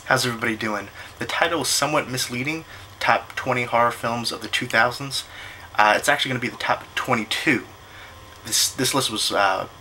How's everybody doing? The title is somewhat misleading, top 20 horror films of the 2000s. It's actually going to be the top 22. This list was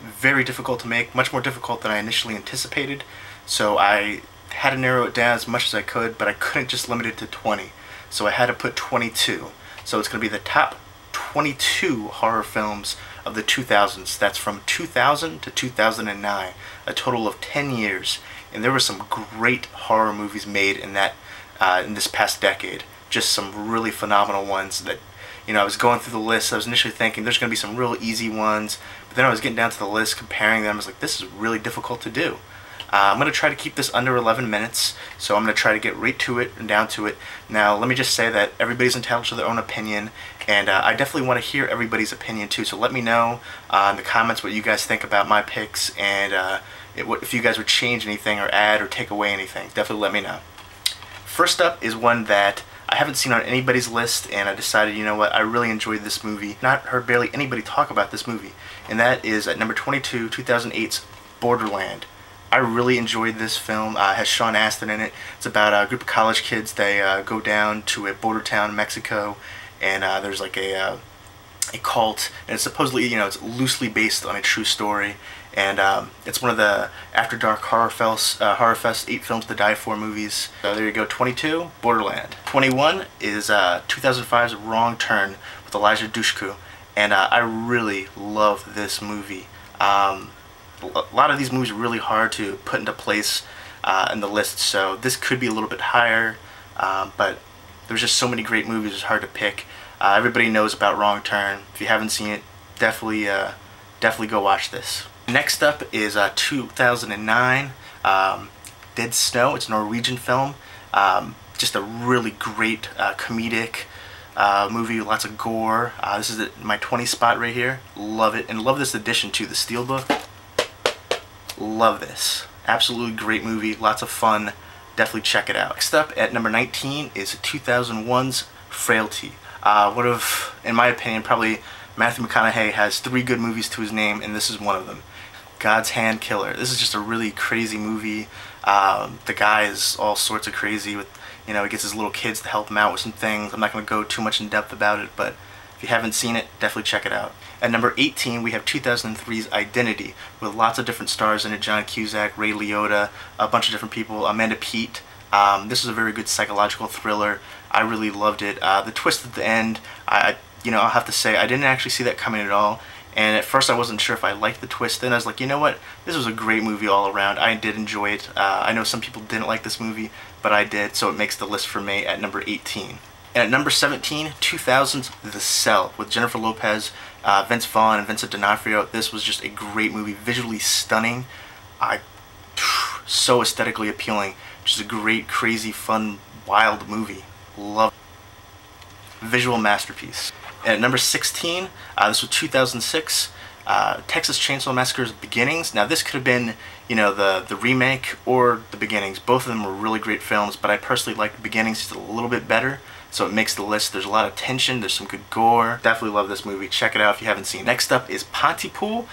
very difficult to make, much more difficult than I initially anticipated, so I had to narrow it down as much as I could, but I couldn't just limit it to 20, so I had to put 22. So it's going to be the top 22 horror films of the 2000s. That's from 2000 to 2009, a total of 10 years. And there were some great horror movies made in that in this past decade. Just some really phenomenal ones that, you know, I was going through the list. I was initially thinking there's going to be some real easy ones, but then I was getting down to the list, comparing them. I was like, this is really difficult to do. I'm going to try to keep this under 11 minutes, so I'm going to try to get right to it and down to it. Now, let me just say that everybody's entitled to their own opinion, and I definitely want to hear everybody's opinion too, so let me know in the comments what you guys think about my picks, and if you guys would change anything or add or take away anything. Definitely let me know. First up is one that I haven't seen on anybody's list, and I decided, you know what, I really enjoyed this movie. Not heard barely anybody talk about this movie, and that is at number 22, 2008's Borderland. I really enjoyed this film. It has Sean Astin in it. It's about a group of college kids. They go down to a border town in Mexico, and there's like a cult, and it's supposedly, you know, it's loosely based on a true story, and it's one of the After Dark Horror Fest 8 Films to Die For movies. So there you go, 22, Borderland. 21 is 2005's Wrong Turn with Elijah Dushku, and I really love this movie. A lot of these movies are really hard to put into place in the list, so this could be a little bit higher, but there's just so many great movies, it's hard to pick. Everybody knows about Wrong Turn. If you haven't seen it, definitely go watch this. Next up is 2009, Dead Snow. It's a Norwegian film. Just a really great comedic movie, lots of gore. This is my 20 spot right here. Love it, and love this addition to the Steelbook. Love this. Absolutely great movie, lots of fun. Definitely check it out. Next up at number 19 is 2001's Frailty. One of, in my opinion, probably Matthew McConaughey has 3 good movies to his name, and this is one of them. God's Hand Killer. This is just a really crazy movie. The guy is all sorts of crazy with, you know, he gets his little kids to help him out with some things. I'm not going to go too much in depth about it, but if you haven't seen it, definitely check it out. At number 18, we have 2003's Identity, with lots of different stars in it. John Cusack, Ray Liotta, a bunch of different people, Amanda Peet. This is a very good psychological thriller. I really loved it. The twist at the end, you know, I'll have to say, I didn't actually see that coming at all. And at first I wasn't sure if I liked the twist. Then I was like, you know what, this was a great movie all around. I did enjoy it. I know some people didn't like this movie, but I did, so it makes the list for me at number 18. And at number 17, 2000's The Cell, with Jennifer Lopez, Vince Vaughn, and Vincent D'Onofrio. This was just a great movie, visually stunning, so aesthetically appealing. Just a great, crazy, fun, wild movie. Love it. Visual masterpiece. And at number 16, this was 2006, Texas Chainsaw Massacre's Beginnings. Now this could have been, you know, the remake or the Beginnings. Both of them were really great films, but I personally like the Beginnings just a little bit better, so it makes the list. There's a lot of tension, there's some good gore. Definitely love this movie. Check it out if you haven't seen it. Next up is Pontypool,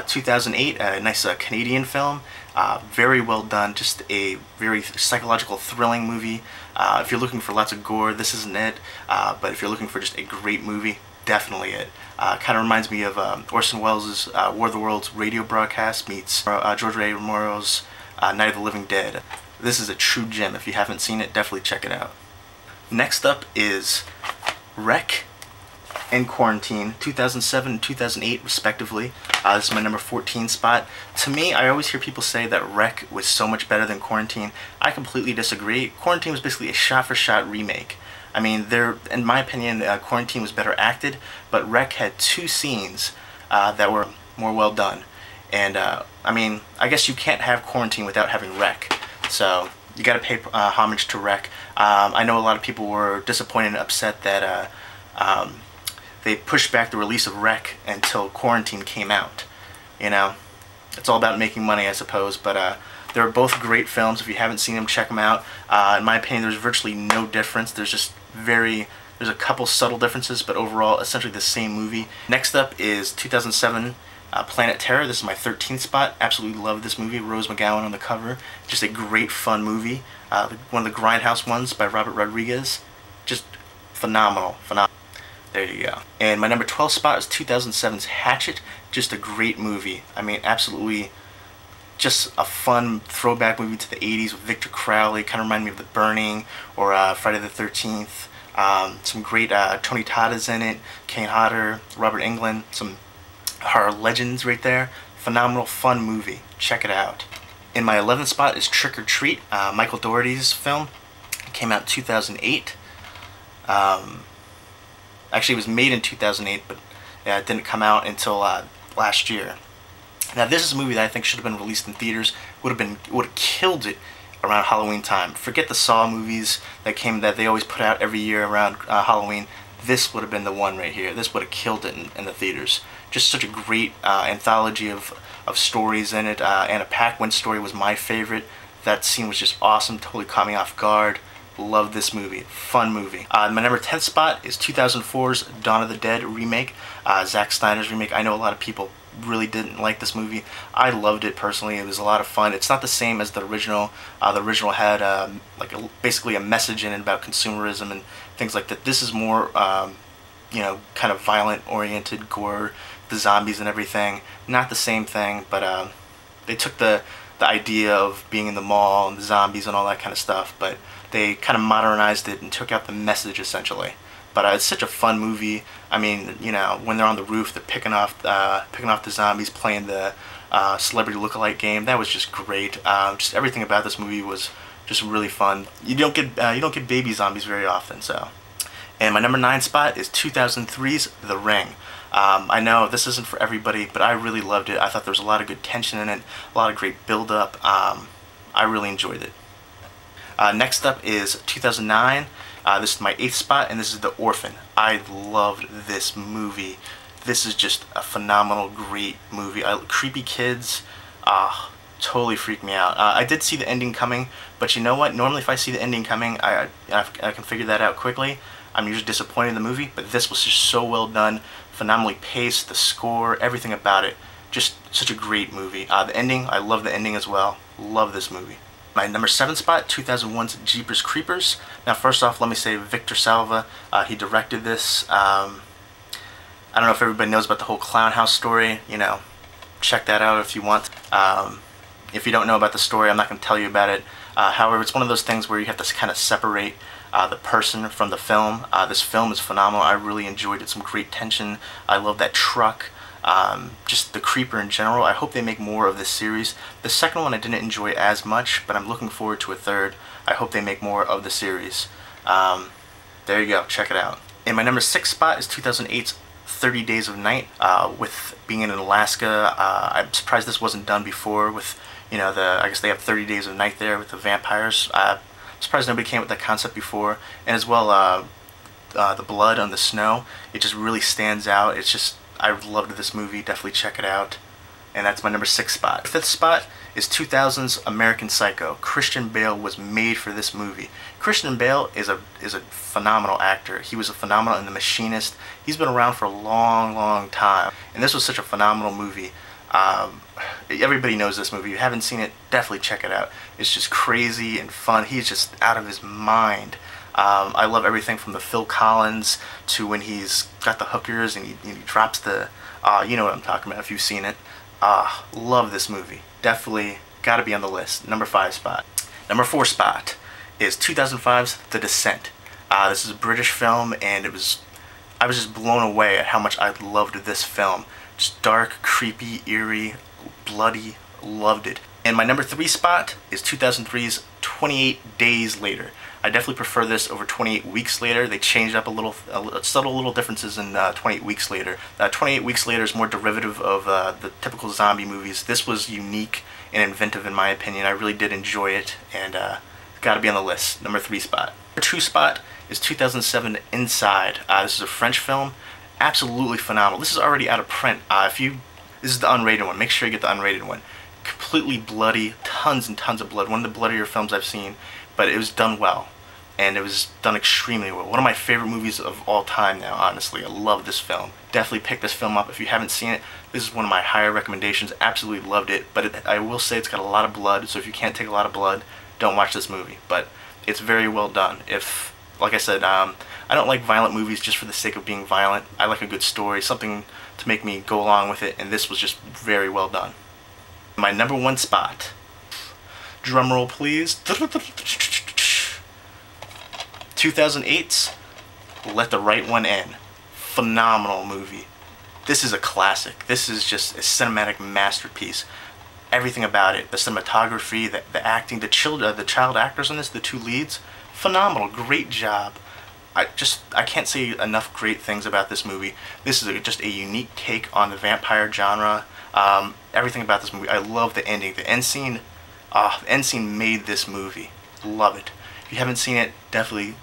2008, a nice Canadian film. Very well done, just a very psychological, thrilling movie. If you're looking for lots of gore, this isn't it, but if you're looking for just a great movie, definitely it. Kind of reminds me of Orson Welles' War of the Worlds radio broadcast meets George A. Romero's Night of the Living Dead. This is a true gem. If you haven't seen it, definitely check it out. Next up is Wreck and Quarantine, 2007 and 2008 respectively. This is my number 14 spot. To me, I always hear people say that Wreck was so much better than Quarantine. I completely disagree. Quarantine was basically a shot-for-shot remake. I mean, in my opinion, Quarantine was better acted, but Wreck had 2 scenes that were more well done. And, I mean, I guess you can't have Quarantine without having Wreck. So you got to pay homage to Wreck. I know a lot of people were disappointed and upset that they pushed back the release of Wreck until Quarantine came out. You know, it's all about making money, I suppose, but they're both great films. If you haven't seen them, check them out. In my opinion, there's virtually no difference. There's a couple subtle differences, but overall, essentially the same movie. Next up is 2007 Planet Terror, this is my 13th spot. Absolutely love this movie. Rose McGowan on the cover. Just a great, fun movie. One of the Grindhouse ones by Robert Rodriguez. Just phenomenal. There you go. And my number 12 spot is 2007's Hatchet. Just a great movie. I mean, absolutely just a fun throwback movie to the 80s with Victor Crowley. Kind of reminded me of The Burning or Friday the 13th. Some great Tony Todd is in it. Kane Hodder, Robert Englund. Some horror legends right there. Phenomenal, fun movie. Check it out. In my 11th spot is Trick or Treat, Michael Dougherty's film. It came out in 2008. Actually, it was made in 2008, but it didn't come out until last year. Now, this is a movie that I think should have been released in theaters. Would have killed it around Halloween time. Forget the Saw movies that they always put out every year around Halloween. This would have been the one right here. This would have killed it in the theaters. Just such a great anthology of stories in it. Anna Paquin's story was my favorite. That scene was just awesome. Totally caught me off guard. Love this movie. Fun movie. My number 10th spot is 2004's Dawn of the Dead remake. Zack Snyder's remake. I know a lot of people really didn't like this movie. I loved it personally. It was a lot of fun. It's not the same as the original. The original had basically a message in it about consumerism and things like that. This is more, kind of violent-oriented gore, the zombies and everything. Not the same thing, but they took the idea of being in the mall and the zombies and all that kind of stuff, but they kind of modernized it and took out the message essentially. But it's such a fun movie. I mean, when they're on the roof, they're picking off the zombies, playing the celebrity lookalike game. That was just great. Just everything about this movie was just really fun. You don't get baby zombies very often, so. And my number 9 spot is 2003's The Ring. I know this isn't for everybody, but I really loved it. I thought there was a lot of good tension in it, a lot of great build-up. I really enjoyed it. Next up is 2009. This is my 8th spot, and this is The Orphan. I loved this movie. This is just a phenomenal, great movie. Creepy kids, totally freaked me out. I did see the ending coming, but you know what? Normally if I see the ending coming, I can figure that out quickly. I'm usually disappointed in the movie, but this was just so well done, phenomenally paced, the score, everything about it. Just such a great movie. The ending, I love the ending as well. Love this movie. My number 7 spot, 2001's Jeepers Creepers. Now first off, let me say Victor Salva, he directed this. I don't know if everybody knows about the whole clown house story, check that out if you want. If you don't know about the story, I'm not going to tell you about it. However, it's one of those things where you have to kind of separate the person from the film. This film is phenomenal. I really enjoyed it. Some great tension. I love that truck. Just the creeper in general. I hope they make more of this series. The second one I didn't enjoy as much, but I'm looking forward to a third. I hope they make more of the series. There you go. Check it out. And my number 6 spot is 2008's 30 Days of Night. With being in Alaska, I'm surprised this wasn't done before with, I guess they have 30 Days of Night there with the vampires. I'm surprised nobody came up with that concept before. And as well, the blood on the snow, it just really stands out. It's just, I loved this movie. Definitely check it out. And that's my number 6 spot. 5th spot is 2000's American Psycho. Christian Bale was made for this movie. Christian Bale is a phenomenal actor. He was a phenomenal in The Machinist. He's been around for a long, long time. And this was such a phenomenal movie. Everybody knows this movie. If you haven't seen it, definitely check it out. It's just crazy and fun. He's just out of his mind. I love everything from the Phil Collins to when he's got the hookers and he drops the, you know what I'm talking about if you've seen it. Love this movie. Definitely got to be on the list. Number 5 spot. Number 4 spot is 2005's The Descent. This is a British film, and I was just blown away at how much I loved this film. Just dark, creepy, eerie, bloody. Loved it. And my number 3 spot is 2003's 28 Days Later. I definitely prefer this over 28 Weeks Later. They changed up a little, subtle little differences in 28 Weeks Later. 28 Weeks Later is more derivative of the typical zombie movies. This was unique and inventive in my opinion. I really did enjoy it, and got to be on the list. Number 3 spot. Number 2 spot is 2007 Inside. This is a French film. Absolutely phenomenal. This is already out of print. This is the unrated one. Make sure you get the unrated one. Completely bloody, tons and tons of blood. One of the bloodier films I've seen, but it was done well. and it was done extremely well. One of my favorite movies of all time now, honestly. I love this film. Definitely pick this film up if you haven't seen it. This is one of my higher recommendations. Absolutely loved it, but I will say it's got a lot of blood, so if you can't take a lot of blood, don't watch this movie. But it's very well done. If, like I said, I don't like violent movies just for the sake of being violent. I like a good story, something to make me go along with it, and this was just very well done. My number one spot. Drum roll, please. 2008's Let the Right One In. Phenomenal movie. This is a classic. This is just a cinematic masterpiece. Everything about it, the cinematography, the acting, the child actors in this, the two leads, phenomenal. Great job. I can't say enough great things about this movie. This is just a unique take on the vampire genre. Everything about this movie. I love the ending. The end scene made this movie. Love it. If you haven't seen it, definitely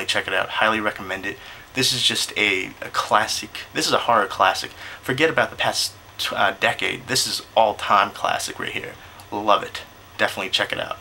check it out. Highly recommend it. This is just a classic. This is a horror classic. Forget about the past decade. This is all-time classic right here. Love it. Definitely check it out.